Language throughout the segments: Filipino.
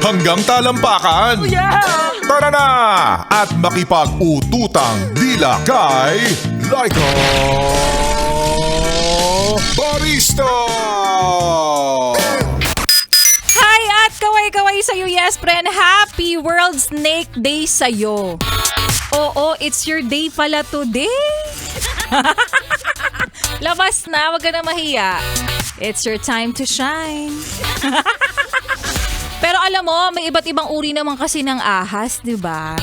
hanggang talampakan. Oh, yeah! Tara na at makipag-ututang dila kay Laika Barista! Hi at kaway-kaway sa'yo, yes friend. Happy World Snake Day sa'yo. Oo, it's your day pala today. Labas na, wag ka na mahiya. It's your time to shine. Pero alam mo, may iba't ibang uri naman kasi ng ahas, di ba?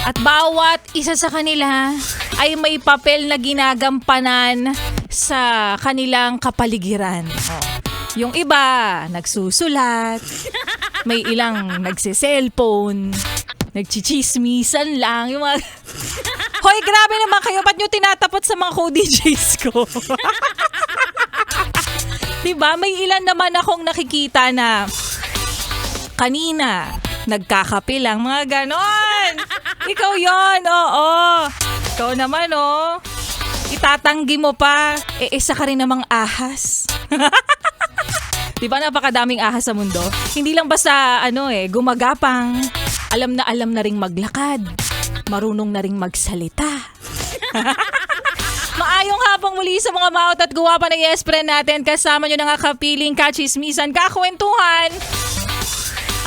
At bawat isa sa kanila ay may papel na ginagampanan sa kanilang kapaligiran. Yung iba, nagsusulat. May ilang nagsiselfone. Nagchichismisan lang. Yung mga... Hoy, grabe naman kayo. Ba't nyo tinatapot sa mga co-DJs ko? Diba? May ilan naman akong nakikita na kanina, nagkakape lang. Mga ganon. Ikaw yon, oo. Ikaw naman, oh. Itatanggi mo pa. Isa ka rin namang ahas. Diba napakadaming ahas sa mundo? Hindi lang basta gumagapang. Alam na ring maglakad. Marunong na ring magsalita. Maayong hapong muli sa mga maot at guwapa na yes friend natin. Kasama nyo na nga kapiling, kachismisan, kakwentuhan.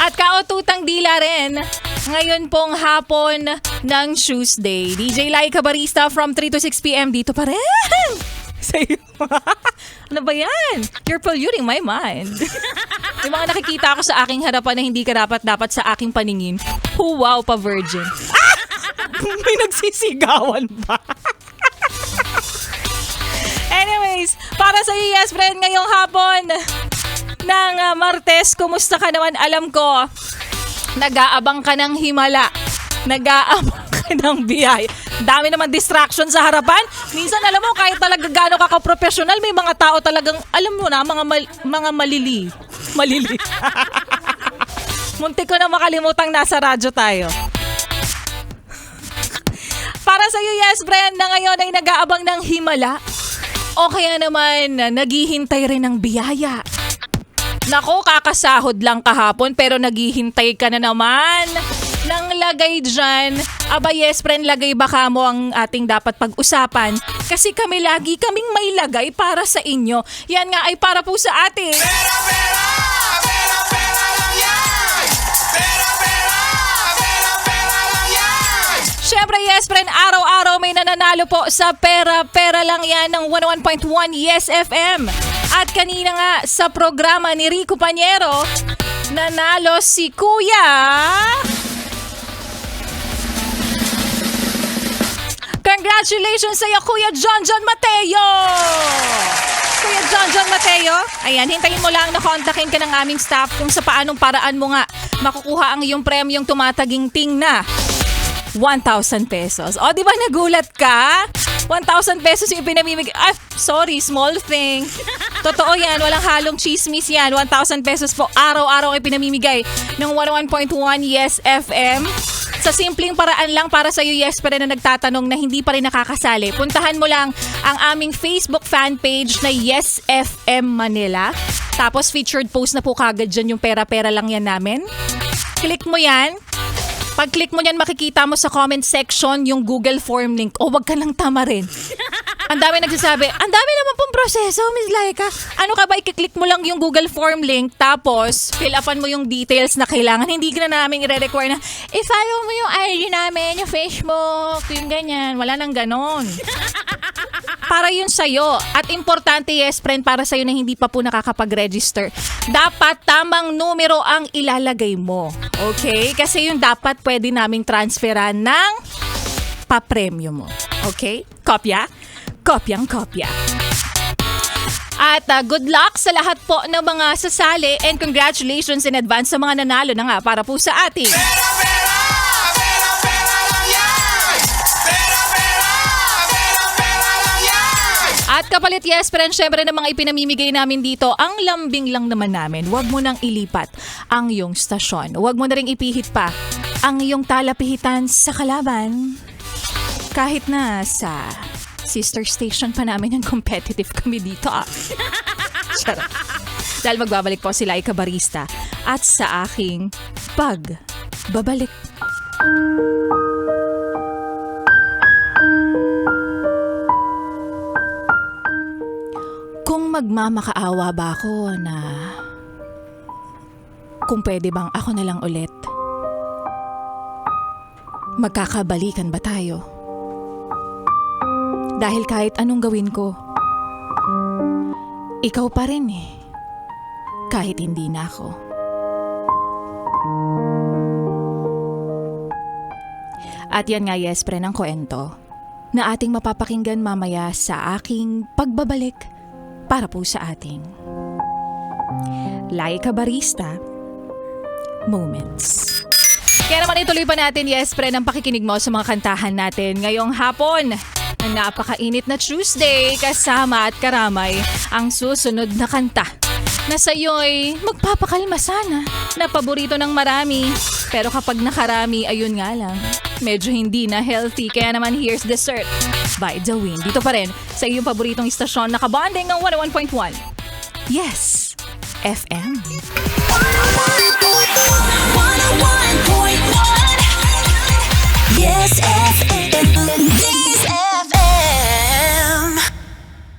At kaututang dila rin. Ngayon pong hapon ng Tuesday. DJ Laika Barista from 3 to 6 p.m. Dito pa rin. Sa'yo. Ano ba yan? You're polluting my mind. Yung mga nakikita ko sa aking harapan na hindi dapat sa aking paningin. Wow pa virgin. Ah! May nagsisigawan ba? Anyways, para sa iyo yes friend ngayong hapon ng Martes, kumusta ka naman? Alam ko, nag-aabang ka ng himala. Nag-aabang ka ng biyay. Dami naman distraction sa harapan. Minsan alam mo, kahit talaga gaano ka ka-professional, may mga tao talagang, alam mo na, mga malili. Muntik ko na makalimutang nasa radyo tayo. Para sa iyo, yes, friend, na ngayon ay nag-aabang ng himala. O kaya naman, naghihintay rin ng biyaya. Nako, kakasahod lang kahapon pero naghihintay ka na naman ng lagay dyan. Aba yes friend, lagay baka mo ang ating dapat pag-usapan. Kasi kaming may lagay para sa inyo. Yan nga ay para po sa atin. Pera lang yan! Pera lang yan! Syempre yes friend, araw-araw may nananalo po sa pera lang yan ng 101.1 Yes FM. At kanina nga sa programa ni Rico Paniero, nanalo si Kuya. Congratulations sa iyo, Kuya John Mateo! Kuya John Mateo, ayan, hintayin mo lang na kontakin ka ng aming staff kung sa paanong paraan mo nga makukuha ang iyong premyong tumataginting na 1,000 pesos. O, di ba nagulat ka? 1,000 pesos yung pinamimigay. Ah, sorry, small thing. Totoo yan, walang halong chismis yan. 1,000 pesos po araw-araw ay pinamimigay ng 101.1 Yes FM. Sa simpleng paraan lang para sa iyo, yes, pa rin na nagtatanong na hindi pa rin nakakasali. Puntahan mo lang ang aming Facebook fan page na Yes FM Manila. Tapos featured post na po kagad dyan yung pera-pera lang yan namin. Click mo yan. Pag-click mo yan, makikita mo sa comment section yung Google form link. O, wag ka lang tama rin. Ang dami nagsasabi, ang dami naman pong proseso, Miss Laika. Ano ka ba, i-click mo lang yung Google form link, tapos fill upan mo yung details na kailangan. Hindi ka na namin i-require na, i-follow mo yung ID namin, yung Facebook, yung ganyan. Wala nang ganon. Para yun sa'yo. At importante, yes, friend, para sa'yo na hindi pa po nakakapag-register. Dapat tamang numero ang ilalagay mo. Okay? Kasi yung dapat pwede naming transferan ng pa-premyo mo. Okay? Kopya? Kopyang-kopya. At good luck sa lahat po ng mga sasali and congratulations in advance sa mga nanalo na nga para po sa ating Pera lang yan! Pera lang yan! At kapalit yes friend, syempre na mga ipinamimigay namin dito, ang lambing lang naman namin. Huwag mo nang ilipat ang iyong stasyon. Huwag mo na ring ipihit pa ang iyong talapihitan sa kalaban. Kahit na sa sister station pa namin yung competitive kami dito. Charot. Dahil magbabalik po si Laika Barista at sa aking pagbabalik. Kung magmamakaawa ba ako na kung pwede bang ako na lang ulit? Magkakabalikan ba tayo? Dahil kahit anong gawin ko, ikaw pa rin eh. Kahit hindi na ako. At yan nga yes, pre, ng kwento na ating mapapakinggan mamaya sa aking pagbabalik para po sa ating Laika Barista Moments. Kaya naman ituloy pa natin, yes, pre, ng pakikinig mo sa mga kantahan natin ngayong hapon ng napakainit na Tuesday kasama at karamay ang susunod na kanta na sa'yo'y magpapakalma sana na paborito ng marami. Pero kapag nakarami, ayun nga lang, medyo hindi na healthy. Kaya naman here's Dessert by The Wind. Dito pa rin sa iyong paboritong istasyon nakabonding ng 101.1. Yes, FM.